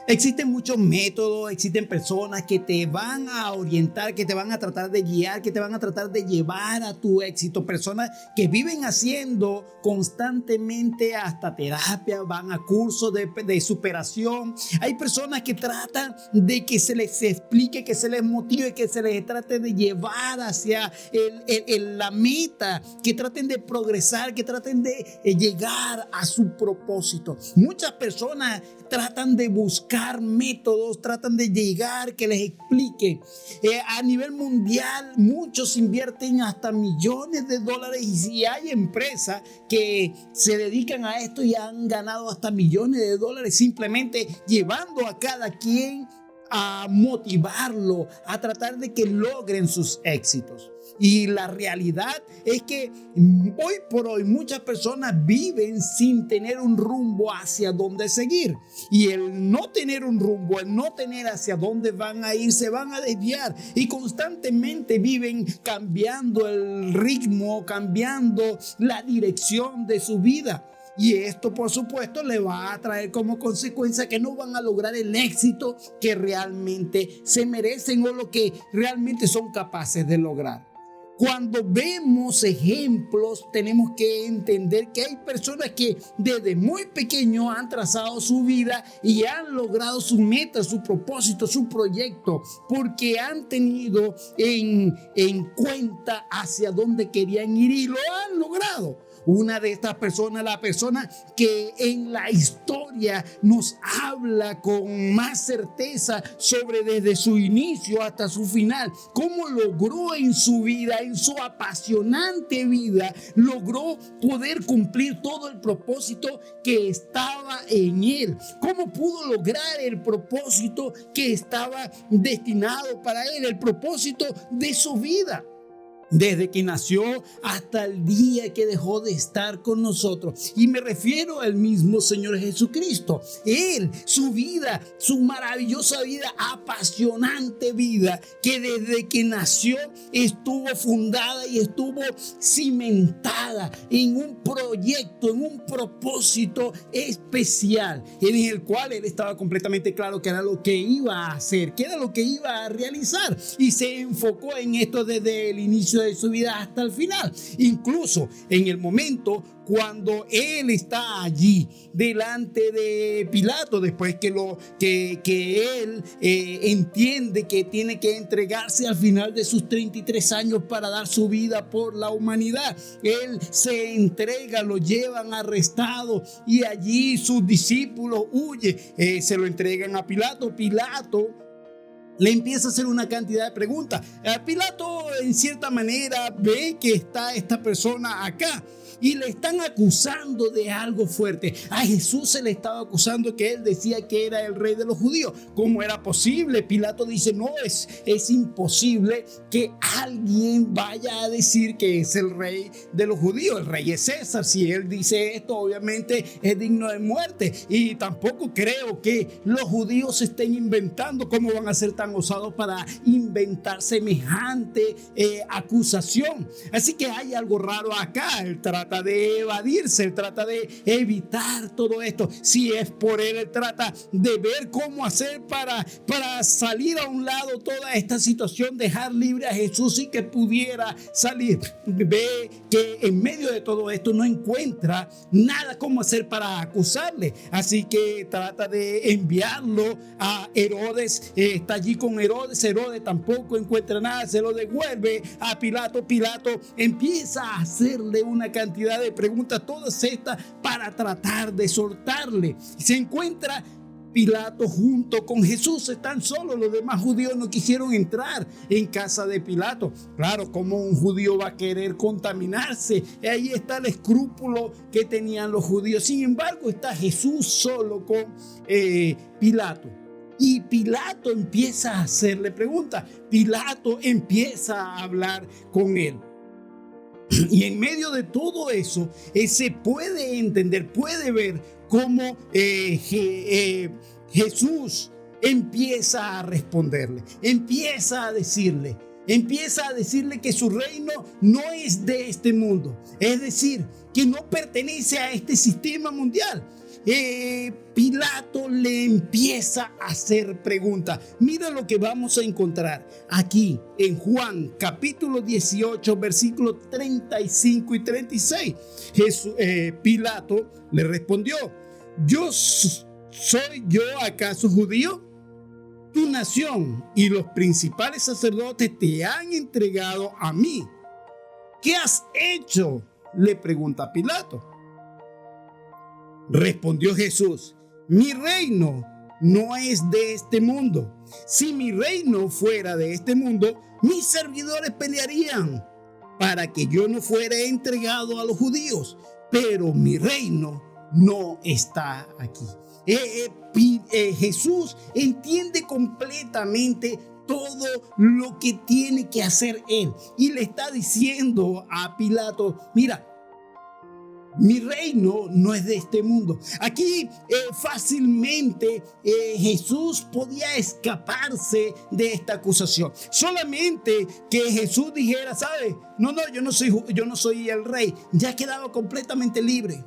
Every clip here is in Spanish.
Existen muchos métodos, existen personas que te van a orientar, que te van a tratar de guiar, que te van a tratar de llevar a tu éxito. Personas que viven haciendo constantemente hasta terapia, van a cursos de superación. Hay personas que tratan de que se les explique, que se les motive, que se les trate de llevar hacia la meta, que traten de progresar, que traten de llegar a su propósito. Muchas personas tratan de buscar métodos, tratan de llegar, que les explique. A nivel mundial, muchos invierten hasta millones de dólares y hay empresas que se dedican a esto y han ganado hasta millones de dólares simplemente llevando a cada quien a motivarlo, a tratar de que logren sus éxitos. Y la realidad es que hoy por hoy muchas personas viven sin tener un rumbo hacia dónde seguir. Y el no tener un rumbo, el no tener hacia dónde van a ir, se van a desviar. Y constantemente viven cambiando el ritmo, cambiando la dirección de su vida. Y esto, por supuesto, le va a traer como consecuencia que no van a lograr el éxito que realmente se merecen o lo que realmente son capaces de lograr. Cuando vemos ejemplos, tenemos que entender que hay personas que desde muy pequeños han trazado su vida y han logrado su meta, su propósito, su proyecto, porque han tenido en cuenta hacia dónde querían ir y lo han logrado. Una de estas personas, la persona que en la historia nos habla con más certeza sobre desde su inicio hasta su final, cómo logró en su vida, en su apasionante vida, logró poder cumplir todo el propósito que estaba en él, cómo pudo lograr el propósito que estaba destinado para él, el propósito de su vida. Desde que nació hasta el día que dejó de estar con nosotros. Y me refiero al mismo Señor Jesucristo. Él, su vida, su maravillosa vida, apasionante vida, que desde que nació estuvo fundada y estuvo cimentada en un proyecto, en un propósito especial, en el cual él estaba completamente claro que era lo que iba a hacer, que era lo que iba a realizar. Y se enfocó en esto desde el inicio de su vida hasta el final. Incluso en el momento cuando él está allí delante de Pilato, después que él entiende que tiene que entregarse al final de sus 33 años para dar su vida por la humanidad, él se entrega, lo llevan arrestado y allí sus discípulos huyen, se lo entregan a Pilato. Pilato le empieza a hacer una cantidad de preguntas. Pilato, en cierta manera, ve que está esta persona acá y le están acusando de algo fuerte. A Jesús se le estaba acusando que él decía que era el rey de los judíos. ¿Cómo era posible? Pilato dice, no, es imposible que alguien vaya a decir que es el rey de los judíos. El rey es César. Si él dice esto, obviamente es digno de muerte. Y tampoco creo que los judíos se estén inventando. ¿Cómo van a ser tan osados para inventar semejante acusación? Así que hay algo raro acá. Él trata de evadirse, él trata de evitar todo esto. Si es por él trata de ver cómo hacer para salir a un lado toda esta situación, dejar libre a Jesús y que pudiera salir. Ve que en medio de todo esto no encuentra nada cómo hacer para acusarle, así que trata de enviarlo a Herodes. Está allí con Herodes. Herodes tampoco encuentra nada, se lo devuelve a Pilato. Pilato empieza a hacerle una cantidad de preguntas, todas estas para tratar de soltarle. Se encuentra Pilato junto con Jesús, están solos. Los demás judíos no quisieron entrar en casa de Pilato. Claro, ¿cómo un judío va a querer contaminarse? Ahí está el escrúpulo que tenían los judíos. Sin embargo, está Jesús solo con Pilato. Y Pilato empieza a hacerle preguntas. Pilato empieza a hablar con él. Y en medio de todo eso, se puede entender, puede ver cómo Jesús empieza a responderle, empieza a decirle que su reino no es de este mundo. Es decir, que no pertenece a este sistema mundial. Pilato le empieza a hacer preguntas. Mira lo que vamos a encontrar aquí en Juan capítulo 18 versículos 35 y 36. Pilato le respondió: ¿Soy yo acaso judío? Tu nación y los principales sacerdotes te han entregado a mí. ¿Qué has hecho?, le pregunta Pilato. Respondió Jesús: mi reino no es de este mundo. Si mi reino fuera de este mundo, mis servidores pelearían para que yo no fuera entregado a los judíos. Pero mi reino no está aquí. Jesús entiende completamente todo lo que tiene que hacer él. Y le está diciendo a Pilato: mira, mi reino no es de este mundo. Aquí fácilmente Jesús podía escaparse de esta acusación. Solamente que Jesús dijera: ¿sabe? No, yo no soy el rey. Ya quedaba completamente libre.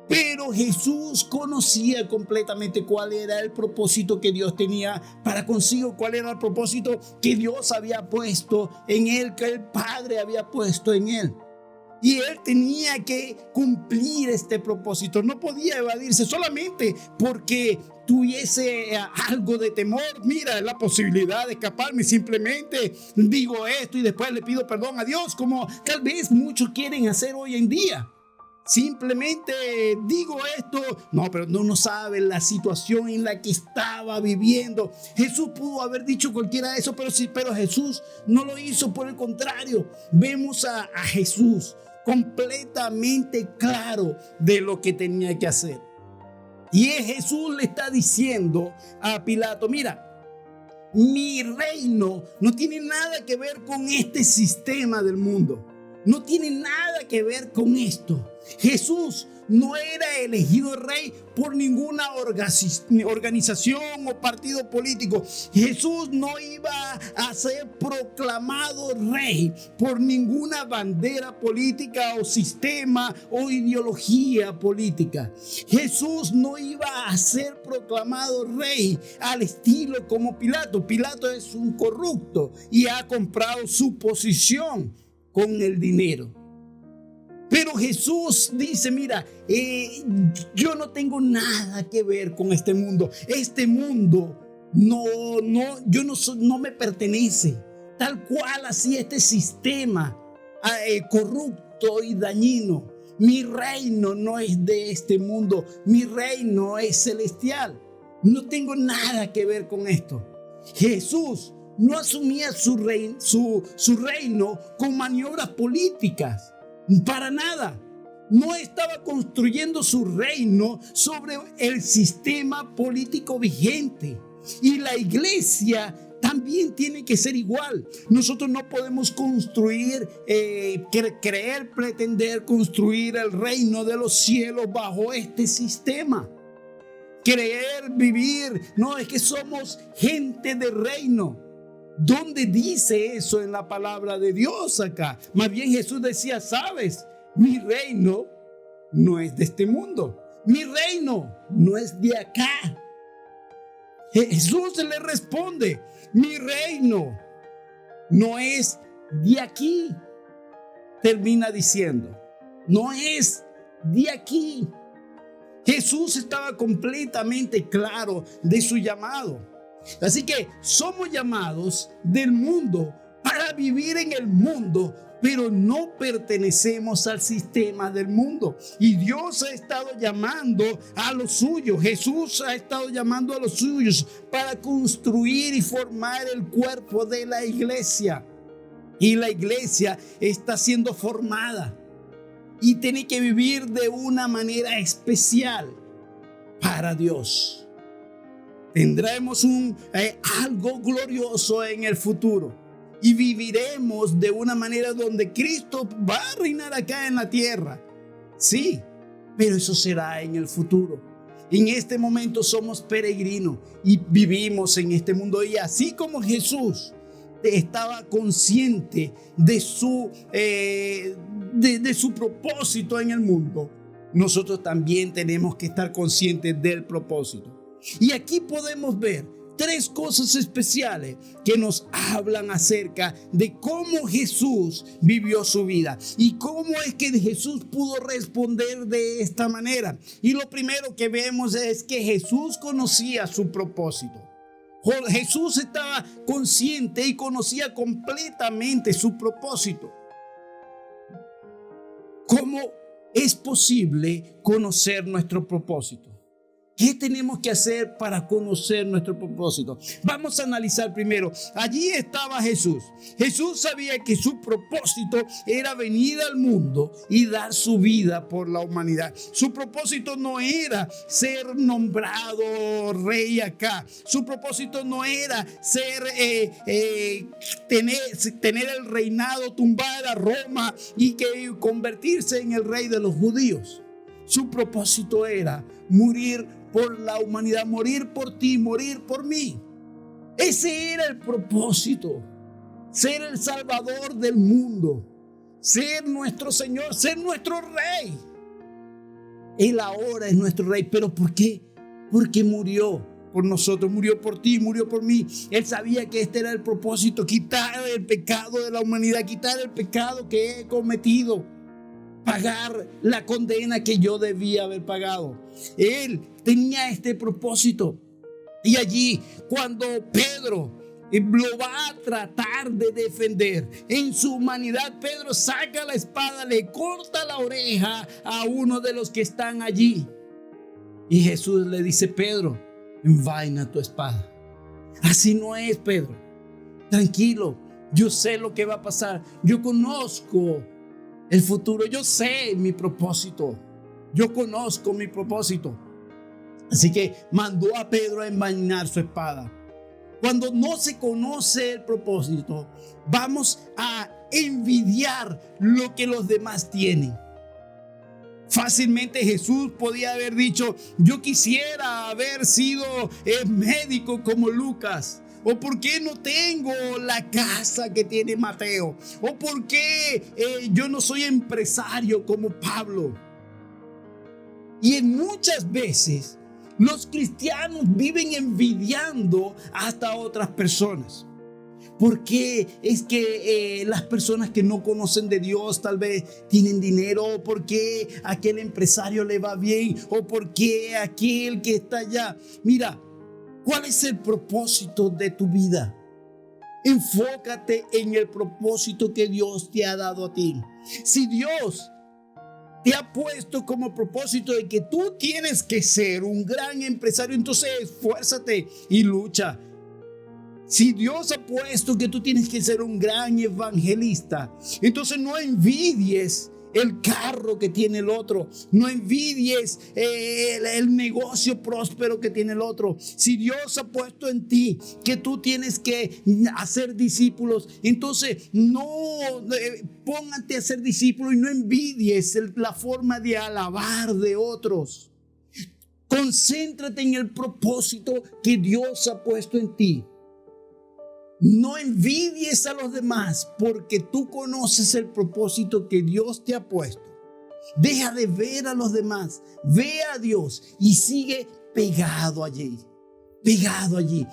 Pero Jesús conocía completamente cuál era el propósito que Dios tenía para consigo, cuál era el propósito que Dios había puesto en él, que el Padre había puesto en él. Y él tenía que cumplir este propósito. No podía evadirse solamente porque tuviese algo de temor. Mira, la posibilidad de escaparme, simplemente digo esto y después le pido perdón a Dios, como tal vez muchos quieren hacer hoy en día. Simplemente digo esto. No, pero no sabe la situación en la que estaba viviendo. Jesús pudo haber dicho cualquiera de eso, pero Jesús no lo hizo. Por el contrario, vemos a Jesús completamente claro de lo que tenía que hacer. Y Jesús le está diciendo a Pilato: mira, mi reino no tiene nada que ver con este sistema del mundo. No tiene nada que ver con esto. Jesús no era elegido rey por ninguna organización o partido político. Jesús no iba a ser proclamado rey por ninguna bandera política o sistema o ideología política. Jesús no iba a ser proclamado rey al estilo como Pilato. Pilato es un corrupto y ha comprado su posición con el dinero. Pero Jesús dice: mira, yo no tengo nada que ver con este mundo. Este mundo no me pertenece. Tal cual así este sistema corrupto y dañino. Mi reino no es de este mundo. Mi reino es celestial. No tengo nada que ver con esto. Jesús no asumía su reino con maniobras políticas. Para nada. No estaba construyendo su reino sobre el sistema político vigente. Y la iglesia también tiene que ser igual. Nosotros no podemos construir, pretender construir el reino de los cielos bajo este sistema. Vivir, no, es que somos gente de reino. ¿Dónde dice eso en la palabra de Dios acá? Más bien Jesús decía: sabes, mi reino no es de este mundo. Mi reino no es de acá. Jesús le responde: mi reino no es de aquí. Termina diciendo: no es de aquí. Jesús estaba completamente claro de su llamado. Así que somos llamados del mundo para vivir en el mundo, pero no pertenecemos al sistema del mundo. Y Dios ha estado llamando a los suyos. Jesús ha estado llamando a los suyos para construir y formar el cuerpo de la iglesia. Y la iglesia está siendo formada y tiene que vivir de una manera especial para Dios. Tendremos algo glorioso en el futuro y viviremos de una manera donde Cristo va a reinar acá en la tierra. Sí, pero eso será en el futuro. En este momento somos peregrinos y vivimos en este mundo. Y así como Jesús estaba consciente de su propósito en el mundo, nosotros también tenemos que estar conscientes del propósito. Y aquí podemos ver tres cosas especiales que nos hablan acerca de cómo Jesús vivió su vida y cómo es que Jesús pudo responder de esta manera. Y lo primero que vemos es que Jesús conocía su propósito. Jesús estaba consciente y conocía completamente su propósito. ¿Cómo es posible conocer nuestro propósito? ¿Qué tenemos que hacer para conocer nuestro propósito? Vamos a analizar primero. Allí estaba Jesús. Jesús sabía que su propósito era venir al mundo y dar su vida por la humanidad. Su propósito no era ser nombrado rey acá. Su propósito no era tener el reinado, tumbar a Roma y convertirse en el rey de los judíos. Su propósito era morir por la humanidad, morir por ti, morir por mí. Ese era el propósito. Ser el Salvador del mundo. Ser nuestro Señor, ser nuestro Rey. Él ahora es nuestro Rey. ¿Pero por qué? Porque murió por nosotros, murió por ti, murió por mí. Él sabía que este era el propósito, quitar el pecado de la humanidad, quitar el pecado que he cometido, pagar la condena que yo debía haber pagado. Él tenía este propósito. Y allí, cuando Pedro lo va a tratar de defender en su humanidad, Pedro saca la espada, le corta la oreja a uno de los que están allí. Y Jesús le dice: Pedro, envaina tu espada. Así no es, Pedro. Tranquilo, yo sé lo que va a pasar. Yo conozco el futuro, yo sé mi propósito. Yo conozco mi propósito. Así que mandó a Pedro a envainar su espada. Cuando no se conoce el propósito, vamos a envidiar lo que los demás tienen. Fácilmente Jesús podía haber dicho: yo quisiera haber sido médico como Lucas. ¿O por qué no tengo la casa que tiene Mateo? ¿O por qué yo no soy empresario como Pablo? Y en muchas veces los cristianos viven envidiando hasta otras personas. Porque es que las personas que no conocen de Dios tal vez tienen dinero, o porque aquel empresario le va bien, o porque aquel que está allá. Mira, ¿cuál es el propósito de tu vida? Enfócate en el propósito que Dios te ha dado a ti. Si Dios te ha puesto como propósito de que tú tienes que ser un gran empresario, entonces esfuérzate y lucha. Si Dios ha puesto que tú tienes que ser un gran evangelista, entonces no envidies el carro que tiene el otro. No envidies el negocio próspero que tiene el otro. Si Dios ha puesto en ti que tú tienes que hacer discípulos, entonces no póngate a ser discípulo y no envidies la forma de alabar de otros. Concéntrate en el propósito que Dios ha puesto en ti. No envidies a los demás porque tú conoces el propósito que Dios te ha puesto. Deja de ver a los demás, ve a Dios y sigue pegado allí. Pegado allí.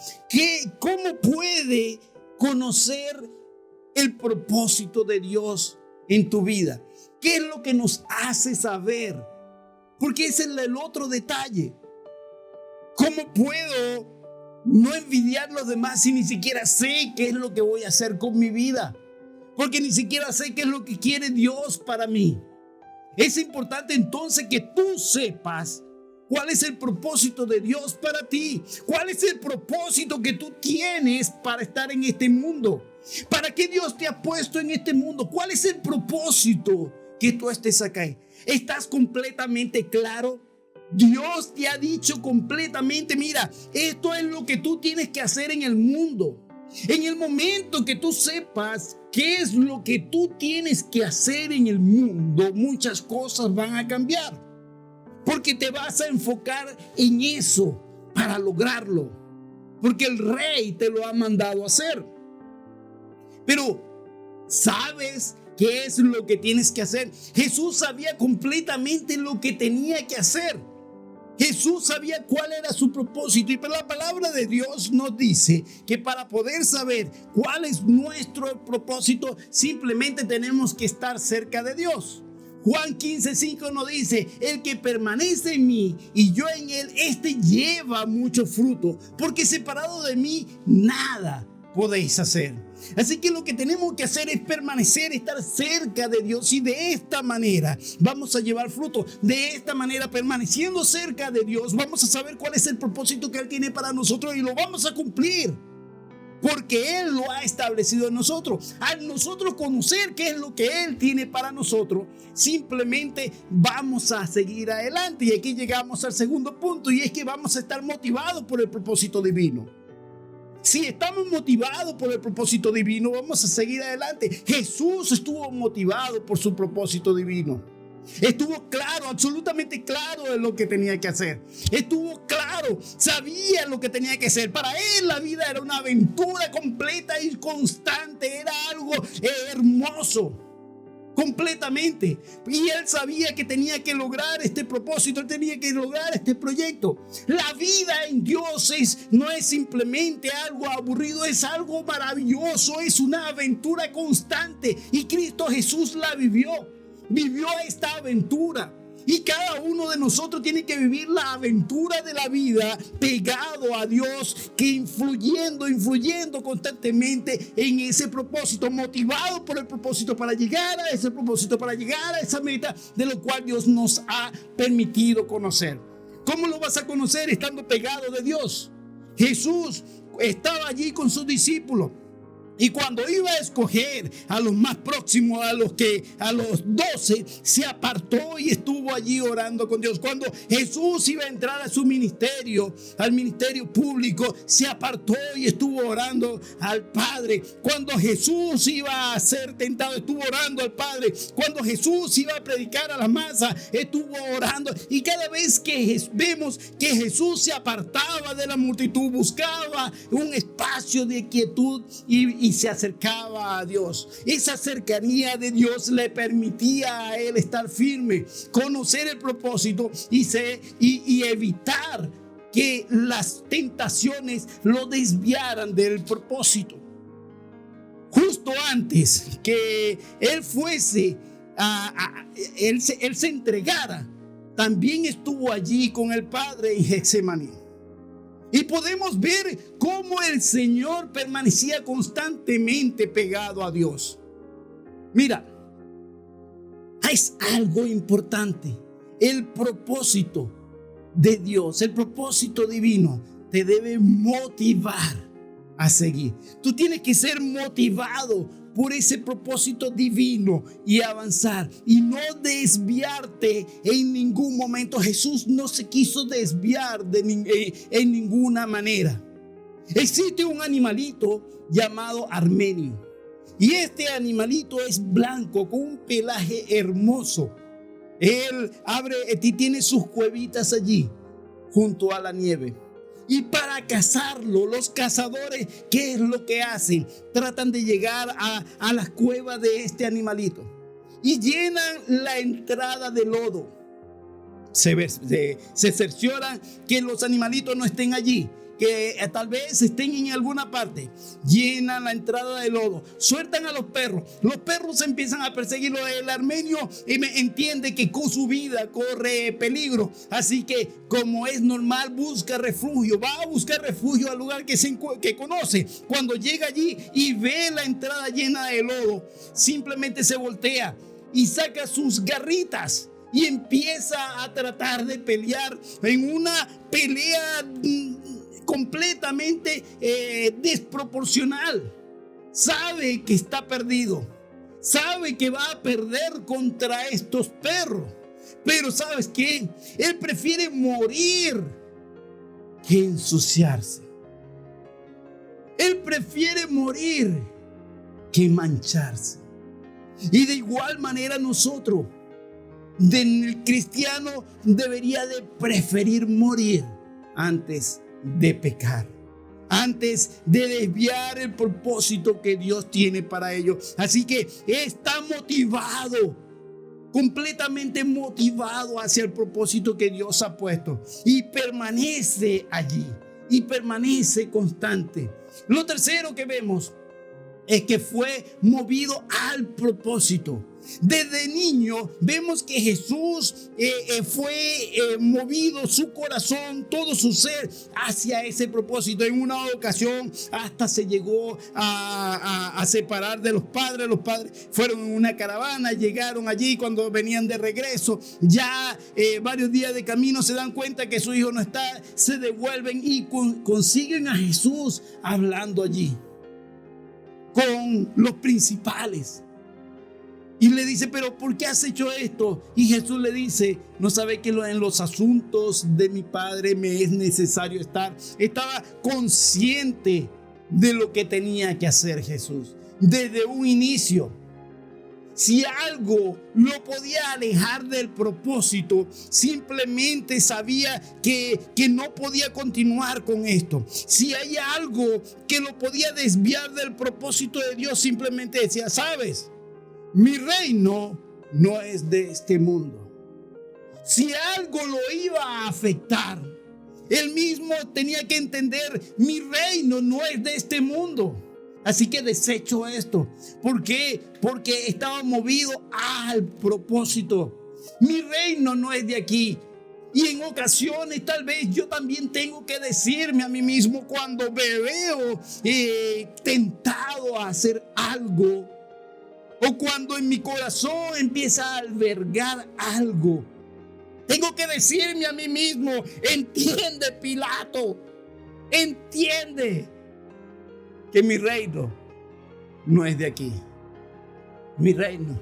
¿Cómo puede conocer el propósito de Dios en tu vida? ¿Qué es lo que nos hace saber? Porque ese es el otro detalle. ¿Cómo puedo no envidiar a los demás si ni siquiera sé qué es lo que voy a hacer con mi vida? Porque ni siquiera sé qué es lo que quiere Dios para mí. Es importante entonces que tú sepas cuál es el propósito de Dios para ti. ¿Cuál es el propósito que tú tienes para estar en este mundo? ¿Para qué Dios te ha puesto en este mundo? ¿Cuál es el propósito que tú estés acá? ¿Estás completamente claro? Dios te ha dicho completamente: mira, esto es lo que tú tienes que hacer en el mundo. En el momento que tú sepas qué es lo que tú tienes que hacer en el mundo, muchas cosas van a cambiar. Porque te vas a enfocar en eso para lograrlo. Porque el Rey te lo ha mandado a hacer. Pero, ¿sabes qué es lo que tienes que hacer. Jesús sabía completamente lo que tenía que hacer. Jesús sabía cuál era su propósito, y la palabra de Dios nos dice que para poder saber cuál es nuestro propósito, simplemente tenemos que estar cerca de Dios. Juan 15:5 nos dice: el que permanece en mí y yo en él, este lleva mucho fruto, porque separado de mí nada podéis hacer. Así que lo que tenemos que hacer es permanecer, estar cerca de Dios, y de esta manera vamos a llevar fruto. De esta manera, permaneciendo cerca de Dios, vamos a saber cuál es el propósito que Él tiene para nosotros y lo vamos a cumplir, porque Él lo ha establecido en nosotros. Al nosotros conocer qué es lo que Él tiene para nosotros, simplemente vamos a seguir adelante. Y aquí llegamos al segundo punto, y es que vamos a estar motivados por el propósito divino. Si estamos motivados por el propósito divino, vamos a seguir adelante. Jesús estuvo motivado por su propósito divino. Estuvo claro, absolutamente claro de lo que tenía que hacer. Estuvo claro, sabía lo que tenía que hacer. Para él la vida era una aventura completa y constante. Era algo hermoso. Completamente. Y él sabía que tenía que lograr este propósito, él tenía que lograr este proyecto. La vida en Dios no es simplemente algo aburrido, es algo maravilloso, es una aventura constante. Y Cristo Jesús la vivió esta aventura. Y cada uno de nosotros tiene que vivir la aventura de la vida pegado a Dios, que influyendo constantemente en ese propósito, motivado por el propósito para llegar a ese propósito, para llegar a esa meta de lo cual Dios nos ha permitido conocer. ¿Cómo lo vas a conocer? Estando pegado de Dios. Jesús estaba allí con sus discípulos. Y cuando iba a escoger a los más próximos, a los 12, se apartó y estuvo allí orando con Dios. Cuando Jesús iba a entrar a su ministerio, al ministerio público, se apartó y estuvo orando al Padre. Cuando Jesús iba a ser tentado, estuvo orando al Padre. Cuando Jesús iba a predicar a la masa, estuvo orando. Y cada vez que vemos que Jesús se apartaba de la multitud, buscaba un espacio de quietud y se acercaba a Dios. Esa cercanía de Dios le permitía a él estar firme, conocer el propósito y evitar que las tentaciones lo desviaran del propósito. Justo antes que él fuese él se entregara, también estuvo allí con el Padre en Getsemaní. Y podemos ver cómo el Señor permanecía constantemente pegado a Dios. Mira, es algo importante. El propósito de Dios, el propósito divino, te debe motivar a seguir. Tú tienes que ser motivado por ese propósito divino y avanzar y no desviarte en ningún momento. Jesús no se quiso desviar en ninguna manera. Existe un animalito llamado armenio, y este animalito es blanco con un pelaje hermoso. Él tiene sus cuevitas allí junto a la nieve. Y para cazarlo, los cazadores, ¿qué es lo que hacen? Tratan de llegar a las cuevas de este animalito y llenan la entrada de lodo. Se cercioran que los animalitos no estén allí, que tal vez estén en alguna parte. Llenan la entrada de lodo, sueltan a los perros. Los perros empiezan a perseguirlo. El armenio entiende que con su vida corre peligro, así que, como es normal, busca refugio. Va a buscar refugio al lugar que conoce. Cuando llega allí y ve la entrada llena de lodo, simplemente se voltea y saca sus garritas y empieza a tratar de pelear en una pelea completamente desproporcional. Sabe que está perdido, sabe que va a perder contra estos perros, pero ¿sabes qué? Él prefiere morir que ensuciarse. Él prefiere morir que mancharse. Y de igual manera nosotros, el cristiano debería de preferir morir antes de pecar. antes de desviar el propósito que Dios tiene para ellos. Así que está motivado, completamente motivado hacia el propósito que Dios ha puesto, y permanece allí y permanece constante. Lo tercero que vemos es que fue movido al propósito. Desde niño vemos que Jesús fue movido su corazón, todo su ser hacia ese propósito. En una ocasión hasta se llegó a separar de los padres. Los padres fueron en una caravana, llegaron allí. Cuando venían de regreso, ya varios días de camino, se dan cuenta que su hijo no está, se devuelven y consiguen a Jesús hablando allí con los principales. Y le dice: pero ¿por qué has hecho esto? Y Jesús le dice: ¿no sabe que en los asuntos de mi Padre me es necesario estar? Estaba consciente de lo que tenía que hacer Jesús desde un inicio. Si algo lo podía alejar del propósito, simplemente sabía que no podía continuar con esto. Si hay algo que lo podía desviar del propósito de Dios, simplemente decía: ¿sabes? Mi reino no es de este mundo. Si algo lo iba a afectar, él mismo tenía que entender: mi reino no es de este mundo. Así que desecho esto. ¿Por qué? Porque estaba movido al propósito. Mi reino no es de aquí. Y en ocasiones tal vez yo también tengo que decirme a mí mismo, cuando me veo tentado a hacer algo, o cuando en mi corazón empieza a albergar algo, tengo que decirme a mí mismo: entiende, Pilato, entiende que mi reino no es de aquí. Mi reino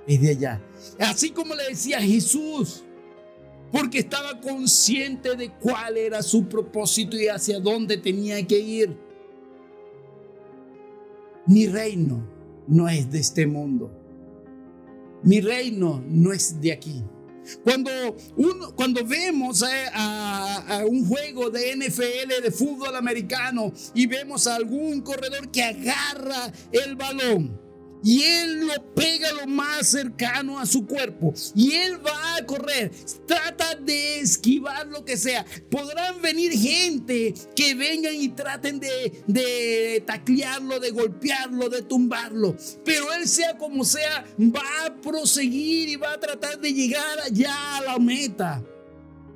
es de allá. Así como le decía Jesús, porque estaba consciente de cuál era su propósito y hacia dónde tenía que ir. Mi reino no es de este mundo. Mi reino no es de aquí. Cuando vemos a un juego de NFL, de fútbol americano, y vemos a algún corredor que agarra el balón y él lo pega lo más cercano a su cuerpo y él va a correr, trata de esquivar lo que sea. Podrán venir gente que vengan y traten de taclearlo, de golpearlo, de tumbarlo, pero él, sea como sea, va a proseguir y va a tratar de llegar allá a la meta,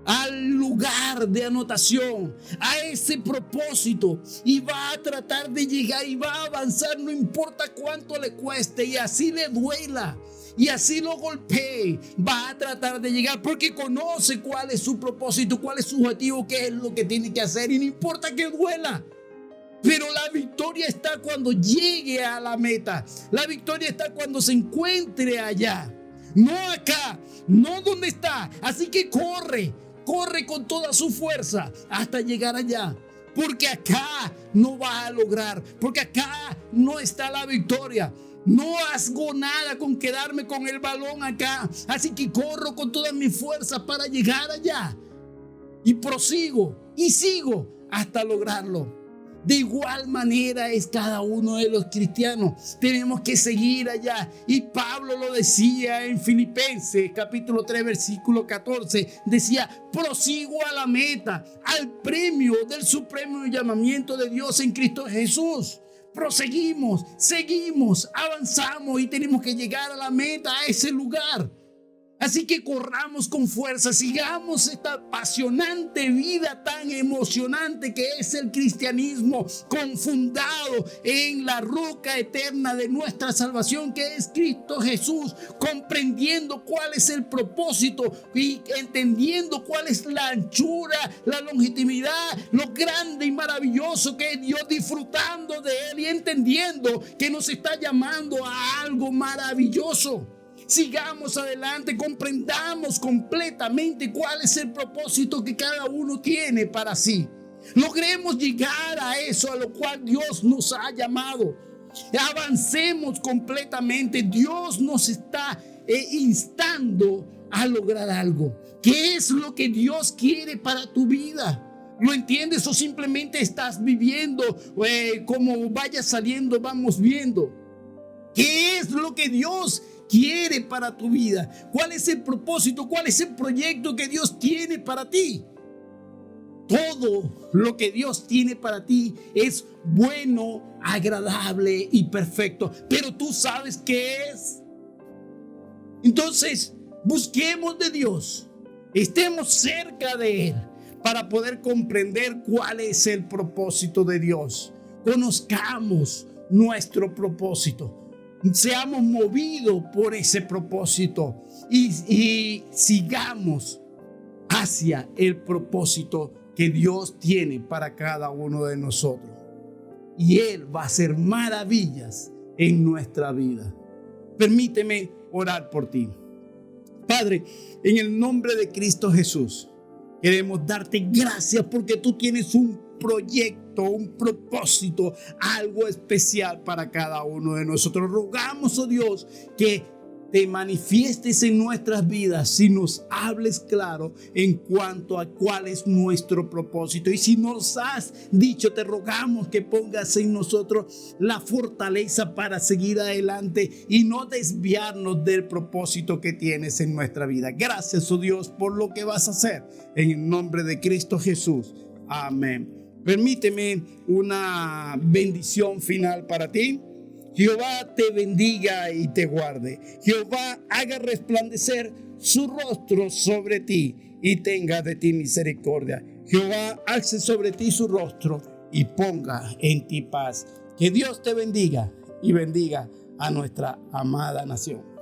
al lugar de anotación, a ese propósito, y va a tratar de llegar y va a avanzar, no importa cuánto le cueste y así le duela y así lo golpee, va a tratar de llegar porque conoce cuál es su propósito, cuál es su objetivo, qué es lo que tiene que hacer, y no importa que duela. Pero la victoria está cuando llegue a la meta. La victoria está cuando se encuentre allá, no acá, no donde está. Así que corre con toda su fuerza hasta llegar allá, porque acá no va a lograr, porque acá no está la victoria. No hago nada con quedarme con el balón acá, así que corro con todas mis fuerzas para llegar allá, y prosigo y sigo hasta lograrlo. De igual manera es cada uno de los cristianos. Tenemos que seguir allá. Y Pablo lo decía en Filipenses capítulo 3 versículo 14. Decía: prosigo a la meta, al premio del supremo llamamiento de Dios en Cristo Jesús. Proseguimos, seguimos, avanzamos y tenemos que llegar a la meta, a ese lugar. Así que corramos con fuerza, sigamos esta apasionante vida tan emocionante que es el cristianismo, confundado en la roca eterna de nuestra salvación, que es Cristo Jesús, comprendiendo cuál es el propósito y entendiendo cuál es la anchura, la longevidad, lo grande y maravilloso que es Dios, disfrutando de Él y entendiendo que nos está llamando a algo maravilloso. Sigamos adelante, comprendamos completamente cuál es el propósito que cada uno tiene para sí. Logremos llegar a eso a lo cual Dios nos ha llamado. Avancemos completamente. Dios nos está instando a lograr algo. ¿Qué es lo que Dios quiere para tu vida? ¿Lo entiendes o simplemente estás viviendo como vaya saliendo, vamos viendo? ¿Qué es lo que Dios quiere para tu vida? ¿Cuál es el propósito? ¿Cuál es el proyecto que Dios tiene para ti? Todo lo que Dios tiene para ti es bueno, agradable y perfecto. Pero tú sabes qué es. Entonces, busquemos de Dios. Estemos cerca de Él para poder comprender cuál es el propósito de Dios. Conozcamos nuestro propósito. Seamos movidos por ese propósito y sigamos hacia el propósito que Dios tiene para cada uno de nosotros. Y Él va a hacer maravillas en nuestra vida. Permíteme orar por ti. Padre, en el nombre de Cristo Jesús, queremos darte gracias porque tú tienes un proyecto, un propósito, algo especial para cada uno de nosotros. Rogamos, oh Dios, que te manifiestes en nuestras vidas y nos hables claro en cuanto a cuál es nuestro propósito. Y si nos has dicho, te rogamos que pongas en nosotros la fortaleza para seguir adelante y no desviarnos del propósito que tienes en nuestra vida. Gracias, oh Dios, por lo que vas a hacer. En el nombre de Cristo Jesús. Amén. Permíteme una bendición final para ti. Jehová te bendiga y te guarde. Jehová haga resplandecer su rostro sobre ti y tenga de ti misericordia. Jehová alce sobre ti su rostro y ponga en ti paz. Que Dios te bendiga y bendiga a nuestra amada nación.